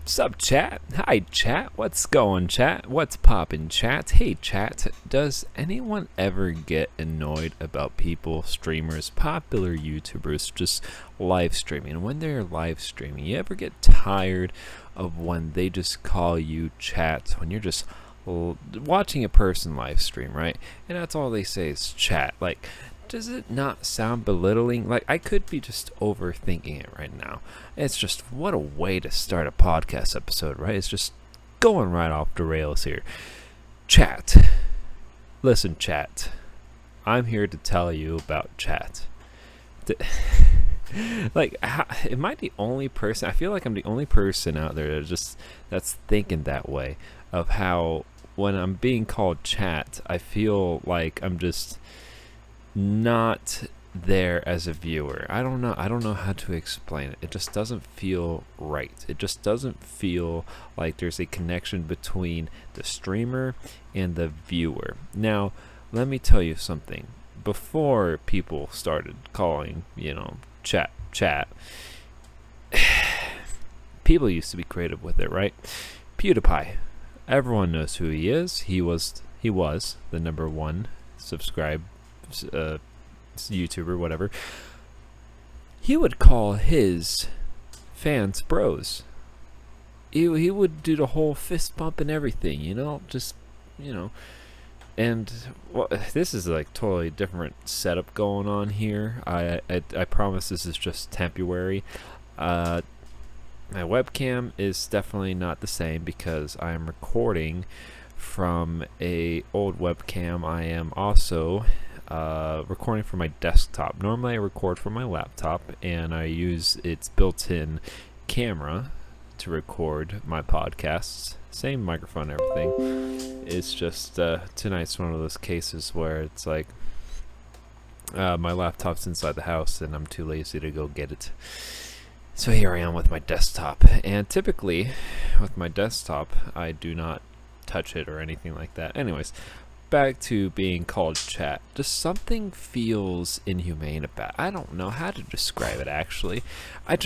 Sup, chat? Hi, chat. What's going, chat? What's poppin', chat? Hey, chat. Does anyone ever get annoyed about people, streamers, popular YouTubers just live streaming? When they're live streaming, you ever get tired of when they just call you chat? When you're just watching a person live stream, right? And that's all they say is chat. Like, does it not sound belittling? Like, I could be just overthinking it right now. It's just, what a way to start a podcast episode, right? It's just going right off the rails here. Chat. Listen, chat. I'm here to tell you about chat. Like, am I the only person? I feel like I'm the only person out there that's thinking that way, of how when I'm being called chat, I feel like I'm just not there as a viewer. I don't know how to explain it. It just doesn't feel right. It just doesn't feel like there's a connection between the streamer and the viewer. Now, let me tell you something. Before people started calling, chat, people used to be creative with it, right? PewDiePie. Everyone knows who he is. He was the number one subscribe YouTuber, whatever. He would call his fans bros. He would do the whole fist bump and everything, and well, this is like totally different setup going on here. I promise this is just temporary. My webcam is definitely not the same because I am recording from a old webcam. I am also recording from my desktop. Normally I record from my laptop and I use its built-in camera to record my podcasts. Same microphone, everything. It's just tonight's one of those cases where it's like my laptop's inside the house and I'm too lazy to go get it. So here I am with my desktop, and typically with my desktop I do not touch it or anything like that. Anyways, back to being called chat. Just something feels inhumane about it. I don't know how to describe it, actually. What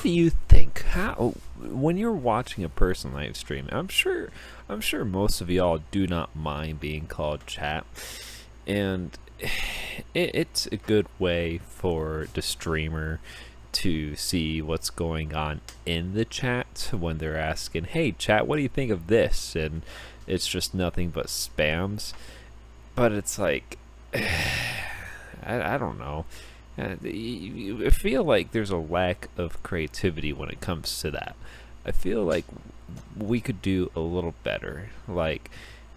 do you think? How, when you're watching a person live stream, I'm sure most of y'all do not mind being called chat, and it's a good way for the streamer to see what's going on in the chat when they're asking, hey chat, what do you think of this? And it's just nothing but spams. But it's like, I don't know. I feel like there's a lack of creativity when it comes to that. I feel like we could do a little better. Like,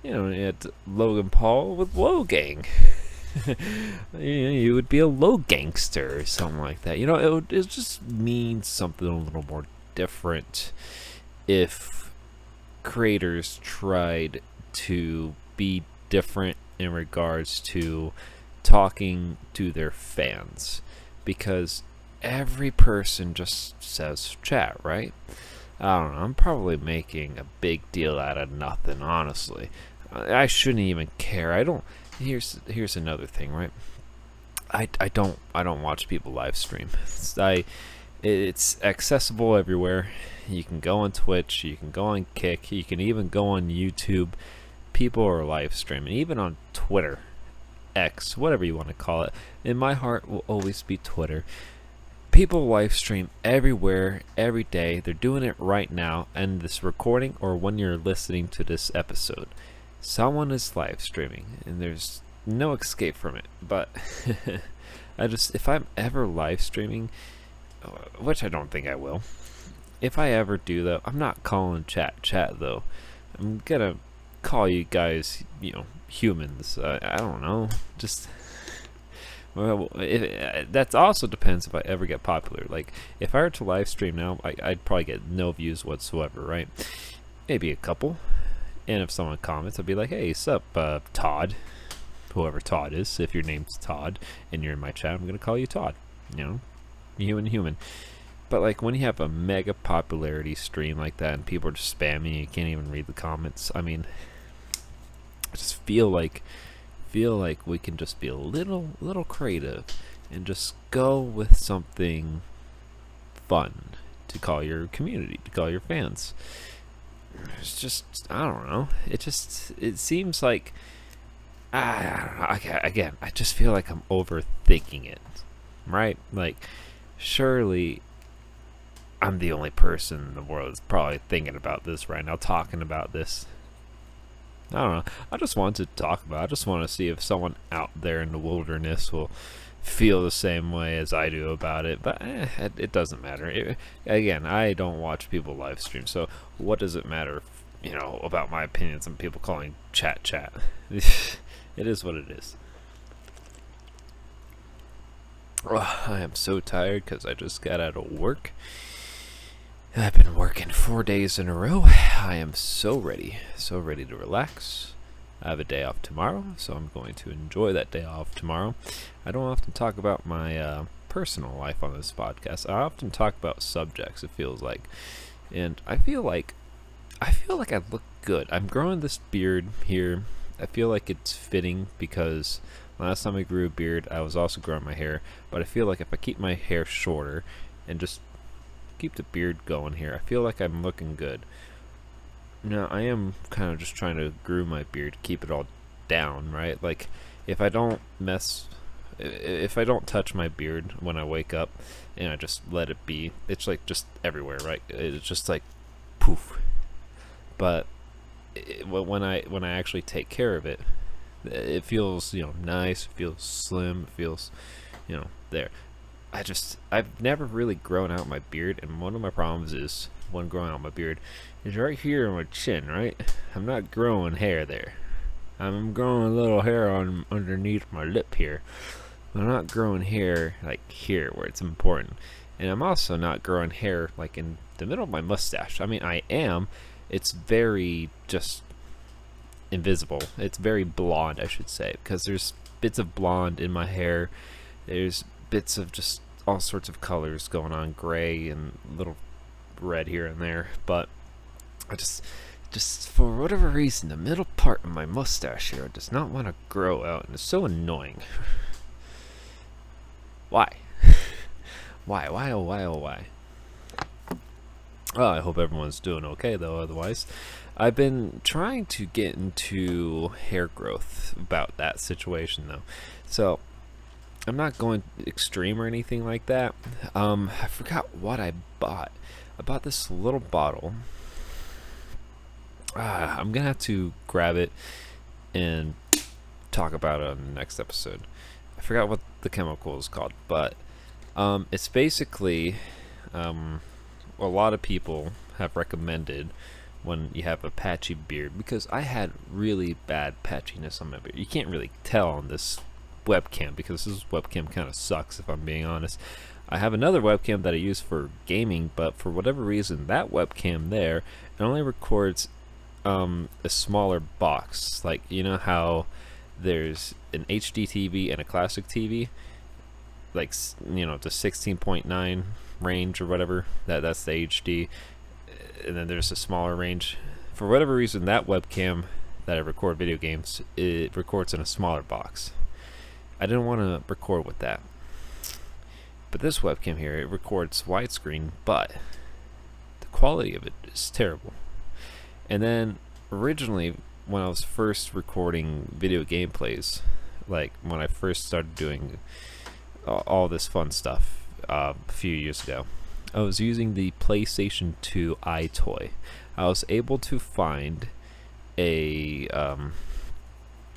at Logan Paul with Low Gang. You would be a low gangster or something like that. It just means something a little more different if creators tried to be different in regards to talking to their fans, because every person just says chat, right? I don't know, I'm probably making a big deal out of nothing, honestly. I shouldn't even care. Here's another thing, right? I don't watch people live stream. It's accessible everywhere. You can go on Twitch, you can go on Kick, you can even go on YouTube. People are live streaming, even on Twitter, X, whatever you want to call it. In my heart will always be Twitter. People live stream everywhere, every day. They're doing it right now, and this recording, or when you're listening to this episode, someone is live streaming, and there's no escape from it. But if I'm ever live streaming, which I don't think I will, if I ever do though, I'm not calling chat though. I'm gonna call you guys, humans. I don't know. Just, well, that also depends if I ever get popular. Like, if I were to live stream now, I'd probably get no views whatsoever, right? Maybe a couple. And if someone comments, I'd be like, hey, sup, Todd. Whoever Todd is. If your name's Todd and you're in my chat, I'm gonna call you Todd. Human. But like, when you have a mega popularity stream like that and people are just spamming, you can't even read the comments. I mean, I just feel like we can just be a little creative and just go with something fun. to call your community, to call your fans. It's just, I don't know. It seems like, I don't know. Again, I just feel like I'm overthinking it, right? Like, surely I'm the only person in the world that's probably thinking about this right now, talking about this. I don't know. I just want to talk about it. I just want to see if someone out there in the wilderness will feel the same way as I do about it. But it doesn't matter. Again, I don't watch people live stream, so what does it matter, about my opinions and people calling chat? It is what it is. I am so tired because I just got out of work. I've been working 4 days in a row. I am so ready to relax. I have a day off tomorrow, so I'm going to enjoy that day off tomorrow. I don't often talk about my personal life on this podcast. I often talk about subjects, it feels like. And I feel like I look good. I'm growing this beard here. I feel like it's fitting because last time I grew a beard, I was also growing my hair. But I feel like if I keep my hair shorter and just keep the beard going here, I feel like I'm looking good. Now, I am kind of just trying to groom my beard, keep it all down, right? Like, if I don't touch my beard when I wake up and I just let it be, it's like just everywhere, right? It's just like poof. But when I actually take care of it, it feels, nice, it feels slim, it feels, there. I've never really grown out my beard, and one of my problems is when growing out my beard is right here on my chin, right? I'm not growing hair there. I'm growing a little hair on underneath my lip here. I'm not growing hair like here where it's important. And I'm also not growing hair like in the middle of my mustache. I mean, I am. It's very just invisible. It's very blonde, I should say, because there's bits of blonde in my hair. There's bits of just all sorts of colors going on, gray and little red here and there, but I just for whatever reason, the middle part of my mustache here does not want to grow out, and it's so annoying. Why? Why, oh why? Well, I hope everyone's doing okay though, otherwise. I've been trying to get into hair growth about that situation though. So I'm not going extreme or anything like that. I forgot what I bought. I bought this little bottle. I'm gonna have to grab it and talk about it on the next episode. I forgot what the chemical is called, but it's basically a lot of people have recommended when you have a patchy beard, because I had really bad patchiness on my beard. You can't really tell on this webcam because this webcam kind of sucks, if I'm being honest. I have another webcam that I use for gaming, but for whatever reason that webcam there, it only records a smaller box. Like, you know how there's an HD TV and a classic TV, like, the 16.9 range or whatever, that's the HD, and then there's a smaller range. For whatever reason, that webcam that I record video games, it records in a smaller box. I didn't want to record with that. But this webcam here, it records widescreen, but the quality of it is terrible. And then originally, when I was first recording video gameplays, like when I first started doing all this fun stuff a few years ago, I was using the PlayStation 2 iToy. I was able to find a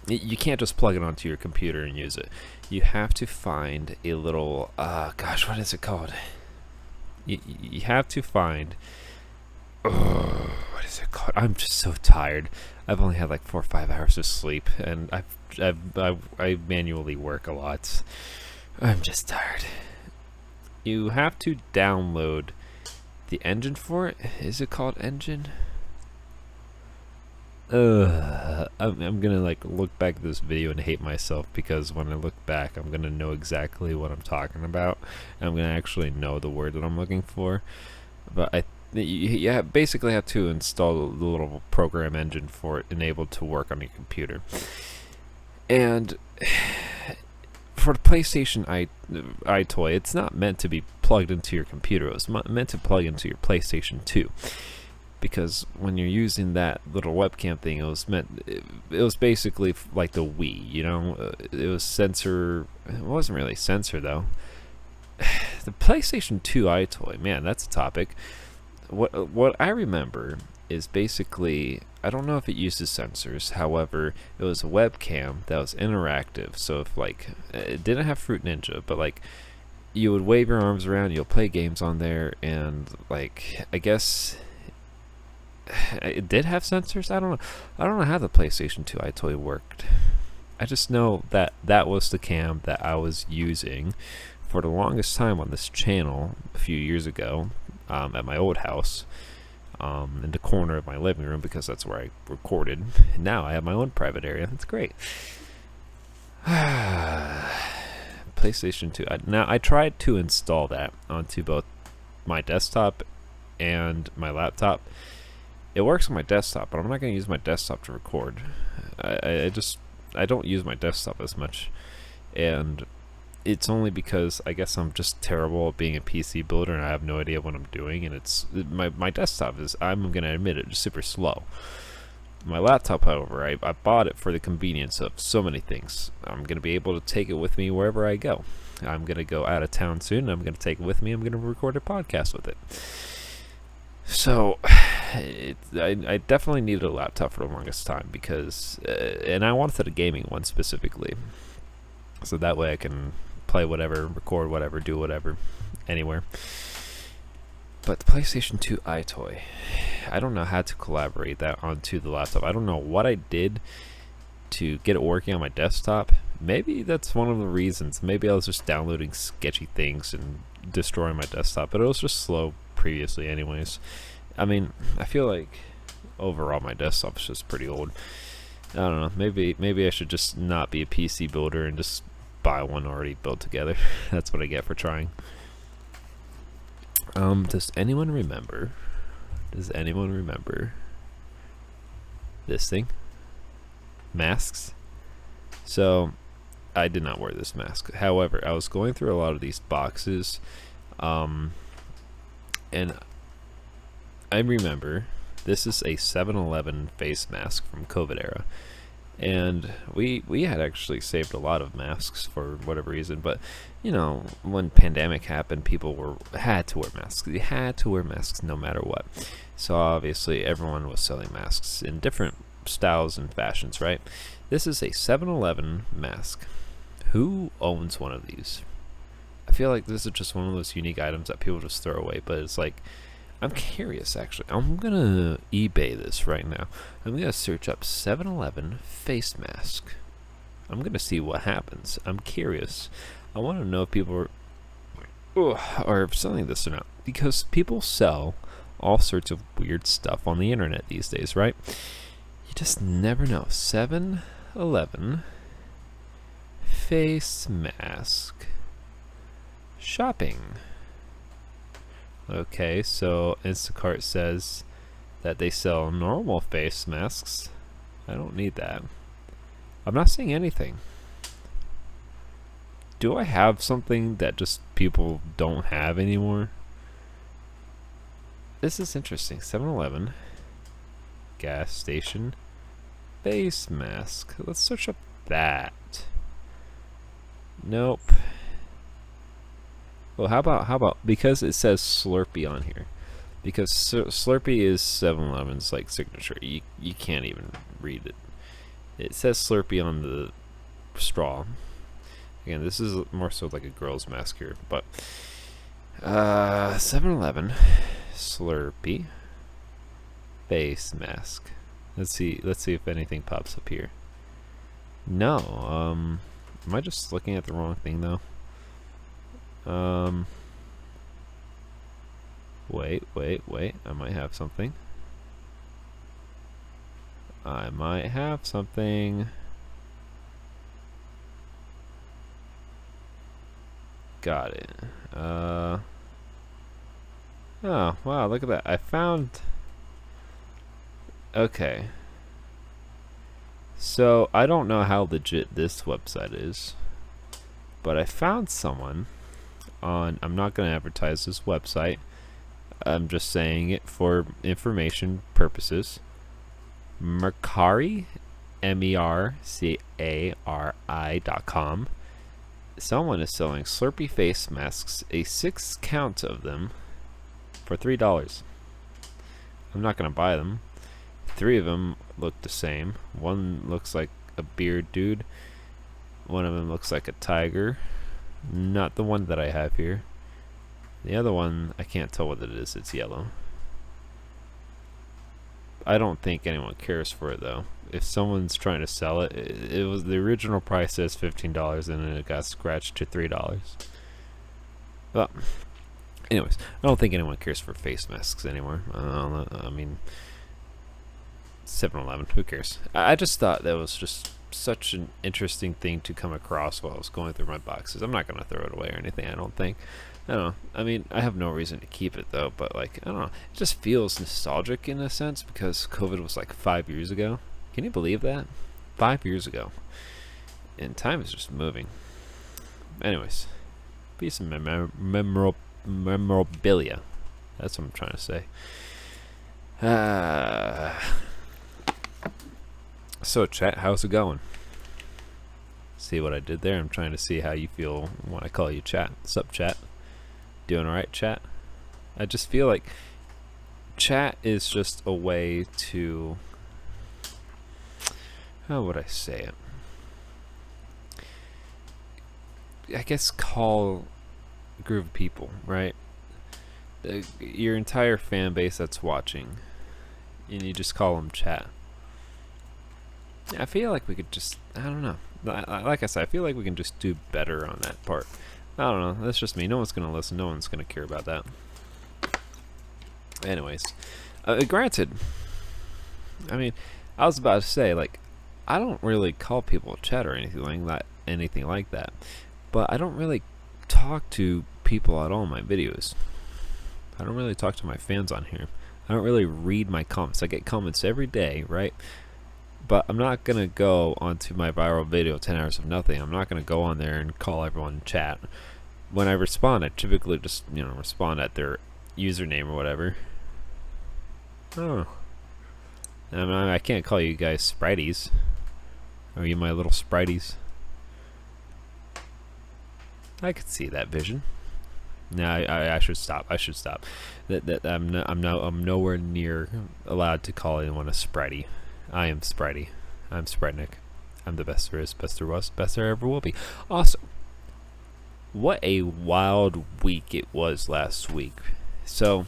you can't just plug it onto your computer and use it. You have to find a little gosh, what is it called? You have to find what is it called? I'm just so tired. I've only had like 4 or 5 hours of sleep, and I manually work a lot. I'm just tired. You have to download the engine for it. Is it called engine? I'm gonna like look back at this video and hate myself, because when I look back, I'm gonna know exactly what I'm talking about. I'm gonna actually know the word that I'm looking for. But you basically have to install the little program engine for it enabled to work on your computer. And for the PlayStation iToy, it's not meant to be plugged into your computer. It was meant to plug into your PlayStation 2. Because when you're using that little webcam thing, it was basically like the Wii, you know? It was sensor. It wasn't really sensor though. The PlayStation 2 iToy, man, that's a topic. What I remember is basically, I don't know if it uses sensors. However, it was a webcam that was interactive. So if like it didn't have Fruit Ninja, but like you would wave your arms around, you'll play games on there, and like I guess it did have sensors. I don't know how the PlayStation 2 iToy worked. I just know that that was the cam that I was using for the longest time on this channel a few years ago, at my old house, in the corner of my living room, because that's where I recorded. And now I have my own private area. That's great. PlayStation 2. Now I tried to install that onto both my desktop and my laptop. It works on my desktop, but I'm not going to use my desktop to record. I don't use my desktop as much, and it's only because I guess I'm just terrible at being a PC builder and I have no idea what I'm doing. And it's my desktop is, I'm going to admit it, just super slow. My laptop, however, I bought it for the convenience of so many things. I'm going to be able to take it with me wherever I go. I'm going to go out of town soon, and I'm going to take it with me. I'm going to record a podcast with it. So, I definitely needed a laptop for the longest time because, and I wanted a gaming one specifically, so that way I can play whatever, record whatever, do whatever, anywhere. But the PlayStation 2 iToy, I don't know how to collaborate that onto the laptop. I don't know what I did to get it working on my desktop. Maybe that's one of the reasons. Maybe I was just downloading sketchy things and destroying my desktop, but it was just slow previously anyways. I mean, I feel like overall my desktop is just pretty old. I don't know, maybe I should just not be a PC builder and just buy one already built together. That's what I get for trying. Does anyone remember this thing? Masks? So I did not wear this mask. However, I was going through a lot of these boxes, and I remember this is a 7-Eleven face mask from COVID era, and we had actually saved a lot of masks for whatever reason. But you know, when pandemic happened, people had to wear masks. They had to wear masks no matter what. So obviously everyone was selling masks in different styles and fashions, right? This is a 7-Eleven mask. Who owns one of these? I feel like this is just one of those unique items that people just throw away, but it's like, I'm curious actually. I'm gonna eBay this right now. I'm gonna search up 7-Eleven face mask. I'm gonna see what happens. I'm curious. I want to know if people are selling this or not, because people sell all sorts of weird stuff on the internet these days, right? You just never know. 7-Eleven face mask shopping. Okay, so Instacart says that they sell normal face masks. I don't need that. I'm not seeing anything. Do I have something that just people don't have anymore? This is interesting. 7-Eleven gas station face mask. Let's search up that. Nope. Well, how about because it says Slurpee on here, because Slurpee is 7-Eleven's like signature. You can't even read it. It says Slurpee on the straw. Again, this is more so like a girl's mask here, but 7-Eleven Slurpee face mask. Let's see if anything pops up here. No. Am I just looking at the wrong thing though? Wait. I might have something. Got it. Oh, wow, look at that. I found... Okay. So, I don't know how legit this website is. but I found someone on, I'm not going to advertise this website, I'm just saying it for information purposes. Mercari, MERCARI.com. Someone is selling Slurpee face masks, a 6 count of them, for $3. I'm not going to buy them. 3 of them look the same. One looks like a beard dude. One of them looks like a tiger. Not the one that I have here. The other one, I can't tell what it is. It's yellow. I don't think anyone cares for it though. If someone's trying to sell it, it was the original price says $15 and then it got scratched to $3. Well, anyways, I don't think anyone cares for face masks anymore. I mean, 7-Eleven, who cares? I just thought that was just such an interesting thing to come across while I was going through my boxes. I'm not going to throw it away or anything, I don't think. I don't know. I mean, I have no reason to keep it though, but like, I don't know. It just feels nostalgic in a sense because COVID was like 5 years ago. Can you believe that? 5 years ago. And time is just moving. Anyways, piece of memorabilia. That's what I'm trying to say. So chat, how's it going? See what I did there? I'm trying to see how you feel when I call you chat. What's up, chat? Doing alright, chat? I just feel like chat is just a way to, how would I say it? I guess call a group of people, right? Your entire fan base that's watching, and you just call them chat. I feel like we could just, I don't know. Like I said, I feel like we can just do better on that part. I don't know. That's just me. No one's going to listen. No one's going to care about that. Anyways. Granted, I mean, I was about to say, like, I don't really call people chat or anything like that. But I don't really talk to people at all in my videos. I don't really talk to my fans on here. I don't really read my comments. I get comments every day, right? But I'm not going to go onto my viral video, 10 Hours of Nothing. I'm not going to go on there and call everyone in chat. When I respond, I typically just, respond at their username or whatever. Oh. I mean, I can't call you guys Sprites. Are you my little Sprites? I could see that vision. No, I should stop. I should stop. I'm nowhere near allowed to call anyone a Spritey. I am Spritey. I'm Spritnik. I'm the best there is, best there was, best there ever will be. Awesome. What a wild week it was last week. So,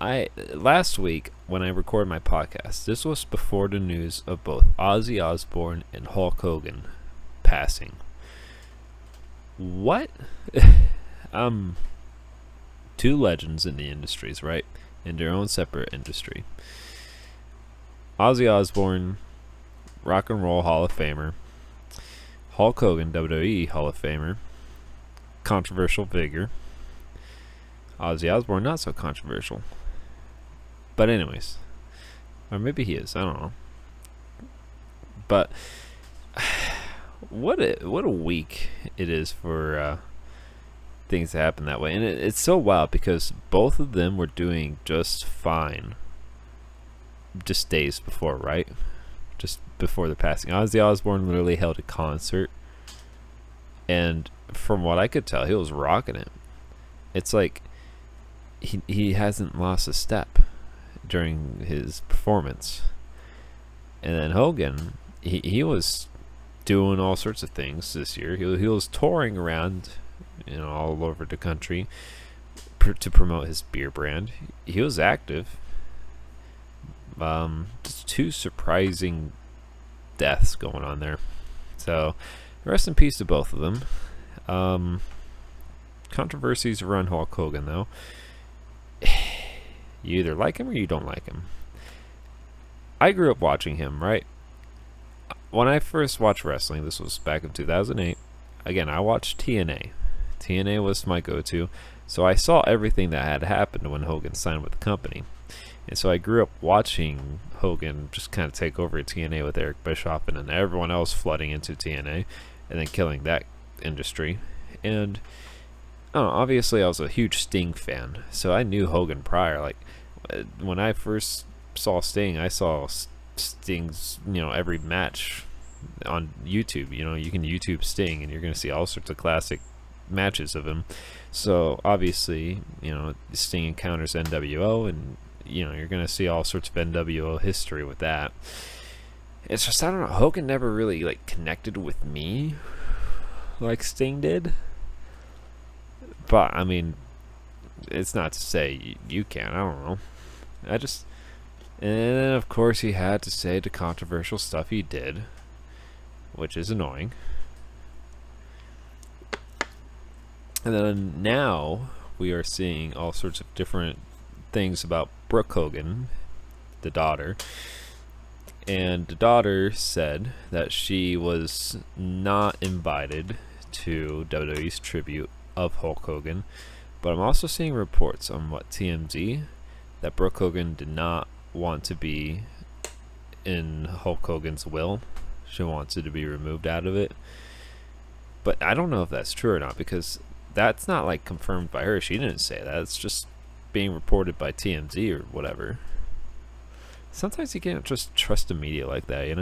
last week when I recorded my podcast, this was before the news of both Ozzy Osbourne and Hulk Hogan passing. What? Two legends in the industries, right? In their own separate industry. Ozzy Osbourne, Rock and Roll Hall of Famer. Hulk Hogan, WWE Hall of Famer. Controversial figure. Ozzy Osbourne, not so controversial. But anyways. Or maybe he is, I don't know. But what a week it is for things to happen that way. And it's so wild because both of them were doing just fine just days before, right? Just before the passing. Ozzy Osbourne literally held a concert, and from what I could tell, he was rocking it. It's like he hasn't lost a step during his performance. And then Hogan, he was doing all sorts of things this year. He was touring around, all over the country to promote his beer brand. He was active. Just two surprising deaths going on there. So, rest in peace to both of them. Controversies around Hulk Hogan, though. You either like him or you don't like him. I grew up watching him, right? When I first watched wrestling, this was back in 2008. Again, I watched TNA. TNA was my go-to. So I saw everything that had happened when Hogan signed with the company. And so I grew up watching Hogan just kind of take over TNA with Eric Bischoff and then everyone else flooding into TNA and then killing that industry. And I don't know, obviously I was a huge Sting fan, so I knew Hogan prior. Like when I first saw Sting, I saw Sting's every match on YouTube. You can YouTube Sting, and you're gonna see all sorts of classic matches of him. So obviously, Sting encounters NWO, and you're gonna see all sorts of NWO history with that. It's just, I don't know, Hogan never really like connected with me like Sting did. But I mean, it's not to say you can't. I don't know. And then of course he had to say the controversial stuff he did, which is annoying. And then now we are seeing all sorts of different things about Brooke Hogan, the daughter. And the daughter said that she was not invited to WWE's tribute of Hulk Hogan. But I'm also seeing reports on TMZ that Brooke Hogan did not want to be in Hulk Hogan's will. She wants it to be removed out of it. But I don't know if that's true or not, because that's not like confirmed by her. She didn't say that. It's just being reported by TMZ or whatever. Sometimes you can't just trust the media like that.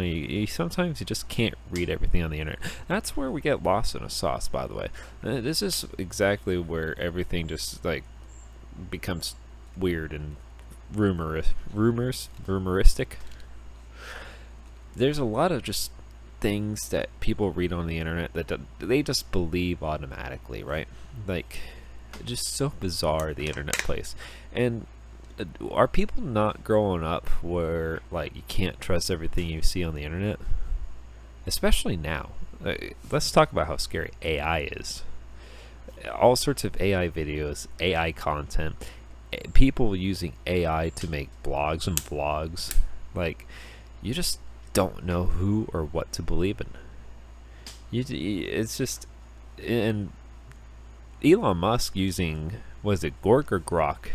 Sometimes you just can't read everything on the internet. That's where we get lost in a sauce, by the way. This is exactly where everything just like becomes weird and rumoristic. There's a lot of just things that people read on the internet that they just believe automatically, right? Like, just so bizarre the internet plays. And are people not growing up where like you can't trust everything you see on the internet? Especially now. Let's talk about how scary AI is. All sorts of AI videos, AI content, people using AI to make blogs and vlogs. Like, you just don't know who or what to believe in. It's just, and Elon Musk using, was it Gork or Grok?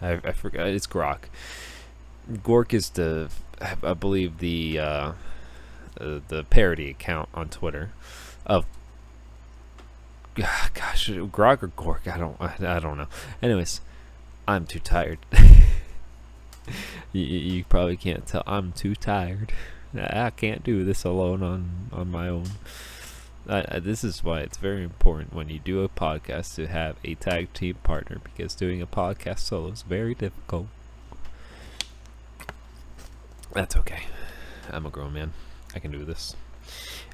I forgot. It's Grok. Gork is I believe the parody account on Twitter of, gosh, Grok or Gork. I don't know. Anyways, I'm too tired. you probably can't tell. I'm too tired. I can't do this alone on my own. This is why it's very important when you do a podcast to have a tag team partner, because doing a podcast solo is very difficult. That's okay. I'm a grown man. I can do this.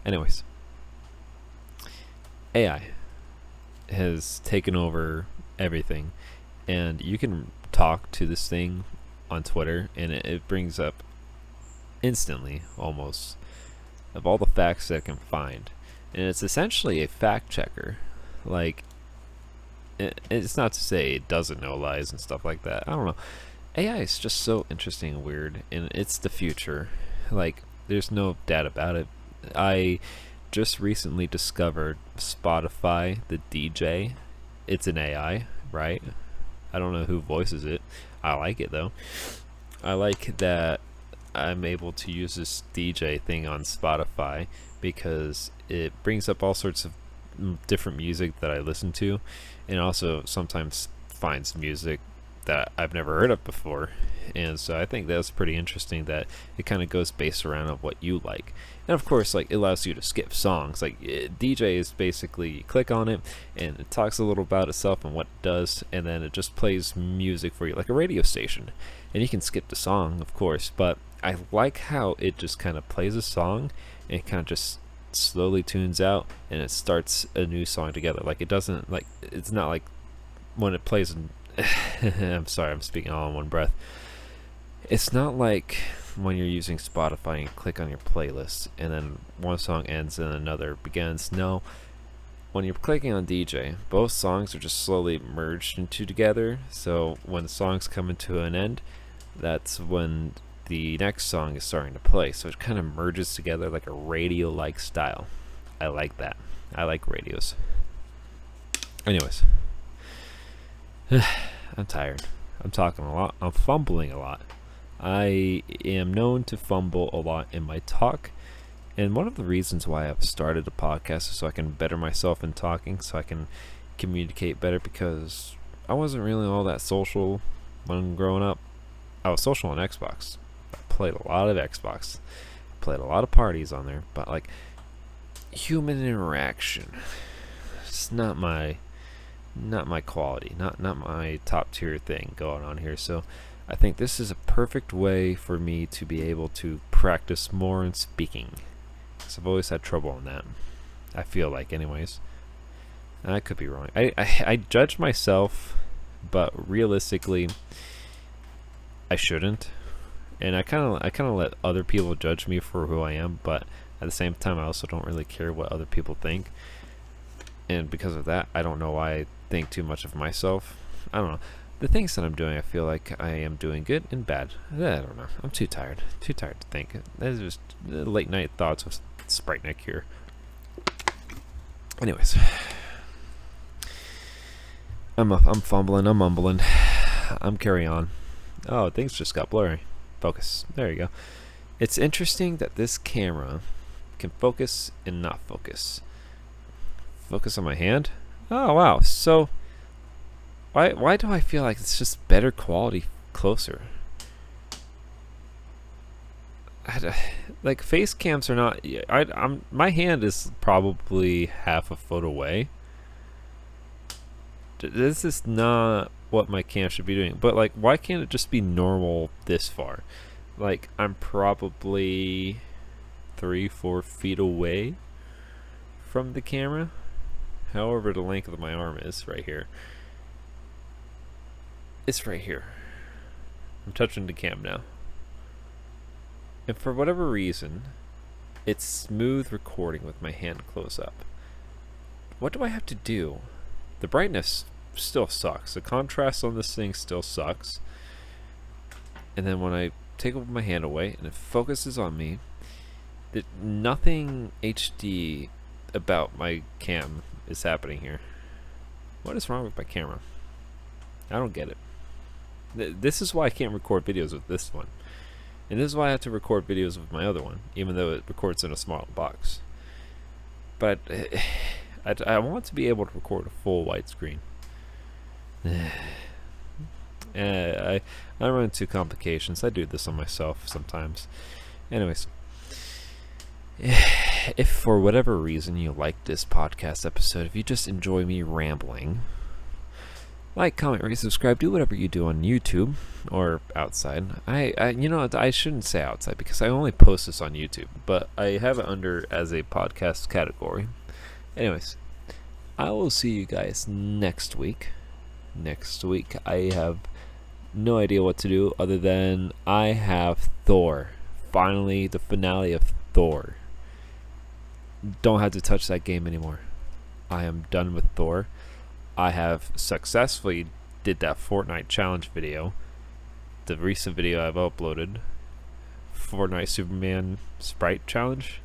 Anyways, AI has taken over everything, and you can talk to this thing on Twitter, and it brings up instantly, almost, of all the facts that it can find. And it's essentially a fact checker. Like, it's not to say it doesn't know lies and stuff like that. I don't know. AI is just so interesting and weird, and it's the future. Like, there's no doubt about it. I just recently discovered Spotify, the DJ. It's an AI, right? I don't know who voices it. I like it, though. I like that I'm able to use this DJ thing on Spotify, because it brings up all sorts of different music that I listen to, and also sometimes finds music that I've never heard of before. And so I think that's pretty interesting that it kind of goes based around of what you like. And of course, like, it allows you to skip songs. Like, DJ is basically, you click on it and it talks a little about itself and what it does, and then it just plays music for you like a radio station. And you can skip the song, of course, but I like how it just kind of plays a song and it kind of just slowly tunes out and it starts a new song together. Like, it doesn't, like, it's not like when it plays I'm sorry, I'm speaking all in one breath. It's not like when you're using Spotify and click on your playlist and then one song ends and another begins. No, when you're clicking on DJ, both songs are just slowly merged into together. So when the songs come into an end, that's when the next song is starting to play. So it kind of merges together like a radio-like style. I like that. I like radios. Anyways, I'm tired. I'm talking a lot. I'm fumbling a lot. I am known to fumble a lot in my talk, And one of the reasons why I've started a podcast is so I can better myself in talking, so I can communicate better, because I wasn't really all that social when growing up. I was social on Xbox. I played a lot of Xbox. Played a lot of parties on there, but like human interaction, it's not my quality, not my top tier thing going on here. So I think this is a perfect way for me to be able to practice more in speaking, because I've always had trouble on that, I feel like, anyways. And I could be wrong. I judge myself, but realistically I shouldn't. And I kind of let other people judge me for who I am, but at the same time I also don't really care what other people think. And because of that, I don't know why I think too much of myself. I don't know. The things that I'm doing, I feel like I am doing good and bad. I don't know. I'm too tired to think. That's just late night thoughts with Sprite Nick here. Anyways, I'm fumbling, I'm mumbling, I'm carrying on. Oh, things just got blurry. Focus. There you go. It's interesting that this camera can focus and not focus. Focus on my hand? Oh, wow. So, why do I feel like it's just better quality closer? Like, face cams are not... my hand is probably half a foot away. This is not what my cam should be doing. But like, why can't it just be normal this far? Like, I'm probably 3-4 feet away from the camera, however the length of my arm is right here. It's right here. I'm touching the cam now, and for whatever reason it's smooth recording with my hand close up. What do I have to do? The brightness still sucks. The contrast on this thing still sucks. And then when I take my hand away and it focuses on me, nothing HD about my cam is happening here. What is wrong with my camera? I don't get it. This is why I can't record videos with this one. And this is why I have to record videos with my other one, even though it records in a small box. But I want to be able to record a full widescreen. I run into complications. I do this on myself sometimes. Anyways, if for whatever reason you like this podcast episode, if you just enjoy me rambling, like, comment, rate, subscribe, do whatever you do on YouTube or outside. I shouldn't say outside because I only post this on YouTube, but I have it under as a podcast category. Anyways, I will see you guys next week. Next week, I have no idea what to do other than I have Thor. Finally, the finale of Thor. Don't have to touch that game anymore. I am done with Thor. I have successfully did that Fortnite challenge video. The recent video I've uploaded, Fortnite Superman Sprite challenge.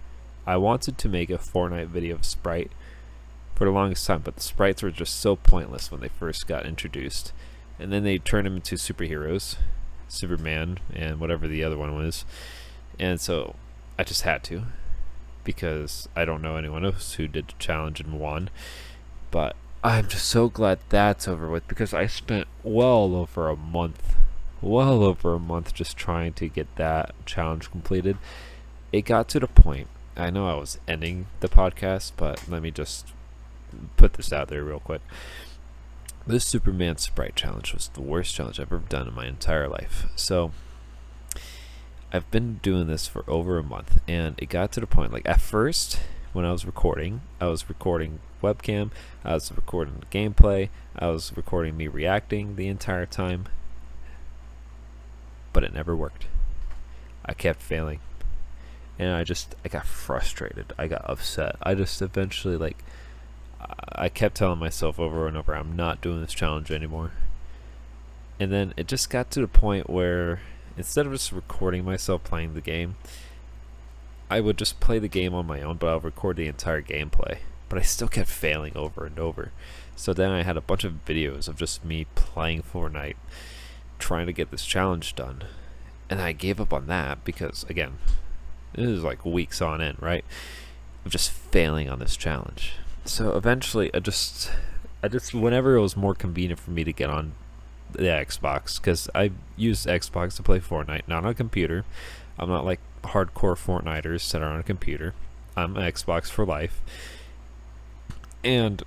I wanted to make a Fortnite video of Sprite for the longest time, but the sprites were just so pointless when they first got introduced. And then they turned them into superheroes, Superman and whatever the other one was. And so I just had to, because I don't know anyone else who did the challenge and won. But I'm just so glad that's over with, because I spent well over a month just trying to get that challenge completed. It got to the point, I know I was ending the podcast, but let me just put this out there real quick. This Superman Sprite challenge was the worst challenge I've ever done in my entire life. So I've been doing this for over a month, and it got to the point, like, at first when I was recording webcam, I was recording the gameplay, I was recording me reacting the entire time, but it never worked. I kept failing, and I got frustrated, I got upset. I just eventually, I kept telling myself over and over, I'm not doing this challenge anymore. And then it just got to the point where instead of just recording myself playing the game, I would just play the game on my own, but I'll record the entire gameplay. But I still kept failing over and over. So then I had a bunch of videos of just me playing Fortnite, trying to get this challenge done. And I gave up on that because, again, This is like weeks on end, right? Of just failing on this challenge. So eventually, I just whenever it was more convenient for me to get on the Xbox, because I use Xbox to play Fortnite, not on a computer. I'm not like hardcore Fortniters that are on a computer. I'm Xbox for life. And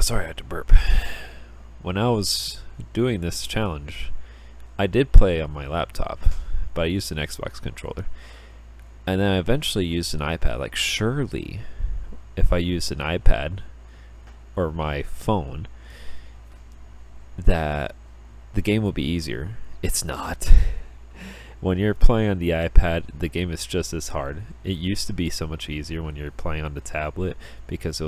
sorry, I had to burp. When I was doing this challenge, I did play on my laptop, but I used an Xbox controller. And then I eventually used an iPad. Like, surely, if I used an iPad or my phone, that the game will be easier. It's not. When you're playing on the iPad, the game is just as hard. It used to be so much easier when you're playing on the tablet, because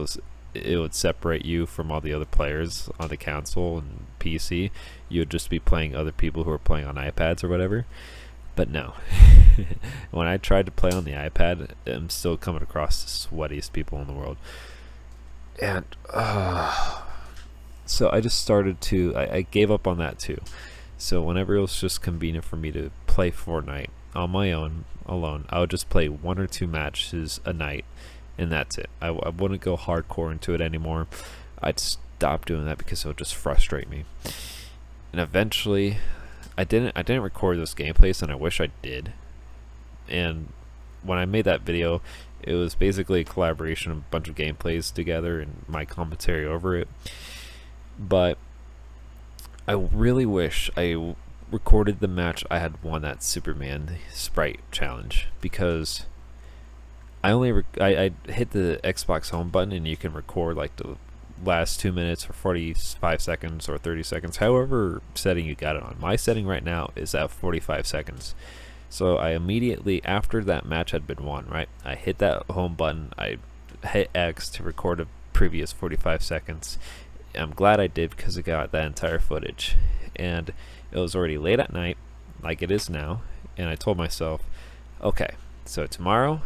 it would separate you from all the other players on the console and PC. You would just be playing other people who are playing on iPads or whatever. But no. When I tried to play on the iPad, I'm still coming across the sweatiest people in the world. And so I just started to, I gave up on that too. So whenever it was just convenient for me to play Fortnite on my own, alone, I would just play 1 or 2 matches a night, and that's it. I wouldn't go hardcore into it anymore. I'd stop doing that because it would just frustrate me. And eventually, I didn't record those gameplays, and I wish I did. And when I made that video, it was basically a collaboration of a bunch of gameplays together and my commentary over it. But I really wish I recorded the match I had won that Superman Sprite challenge, because I hit the Xbox home button and you can record like the last 2 minutes or 45 seconds or 30 seconds, however setting you got it on. My setting right now is at 45 seconds. So I immediately, after that match had been won, right, I hit that home button, I hit X to record a previous 45 seconds. I'm glad I did, because I got that entire footage. And it was already late at night, like it is now, and I told myself, okay, so tomorrow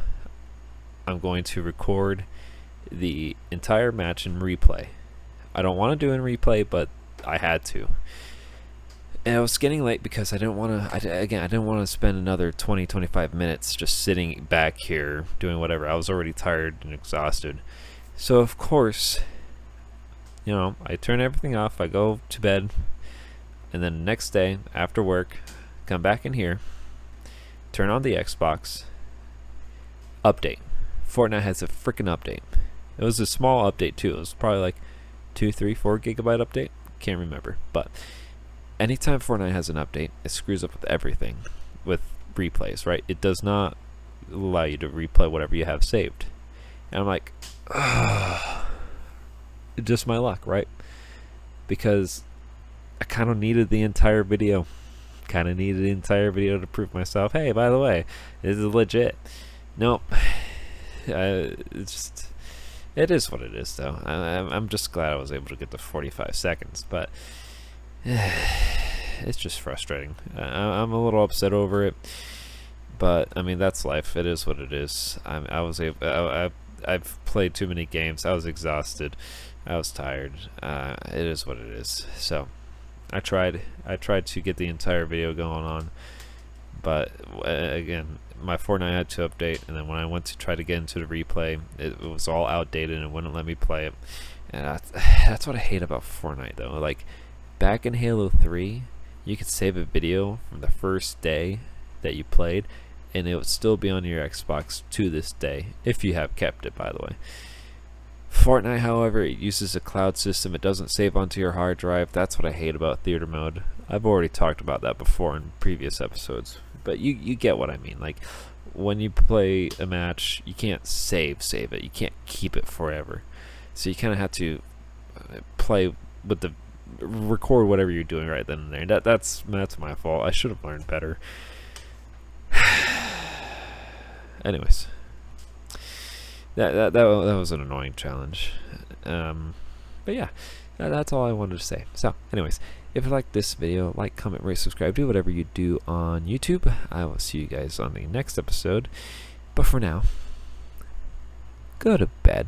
I'm going to record the entire match in replay. I don't want to do in replay, but I had to. And it was getting late because I didn't want to, I didn't want to spend another 20-25 minutes just sitting back here doing whatever. I was already tired and exhausted. So of course, you know, I turn everything off, I go to bed, and then the next day after work, come back in here, turn on the Xbox, update. Fortnite has a freaking update. It was a small update too. It was probably like 2, 3, 4 gigabyte update. Can't remember. But anytime Fortnite has an update, it screws up with everything. With replays, right? It does not allow you to replay whatever you have saved. And I'm like, just my luck, right? Because I kind of needed the entire video. To prove myself, hey, by the way, this is legit. Nope. It is what it is, though. I'm just glad I was able to get the 45 seconds, but it's just frustrating. I'm a little upset over it, but I mean, that's life. It is what it is. I've played too many games. I was exhausted. I was tired. It is what it is. So I tried to get the entire video going on, but again, my Fortnite had to update, and then when I went to try to get into the replay, it was all outdated and it wouldn't let me play it. And that's what I hate about Fortnite, though. Like, back in Halo 3, you could save a video from the first day that you played, and it would still be on your Xbox to this day, if you have kept it, by the way. Fortnite, however, it uses a cloud system. It doesn't save onto your hard drive. That's what I hate about theater mode. I've already talked about that before in previous episodes, but you get what I mean. Like, when you play a match, you can't save it. You can't keep it forever. So you kind of have to play with the record whatever you're doing right then and there. That's my fault. I should have learned better. Anyways, that was an annoying challenge. But yeah, that's all I wanted to say. So, anyways, if you like this video, like, comment, rate, subscribe, do whatever you do on YouTube. I will see you guys on the next episode. But for now, go to bed.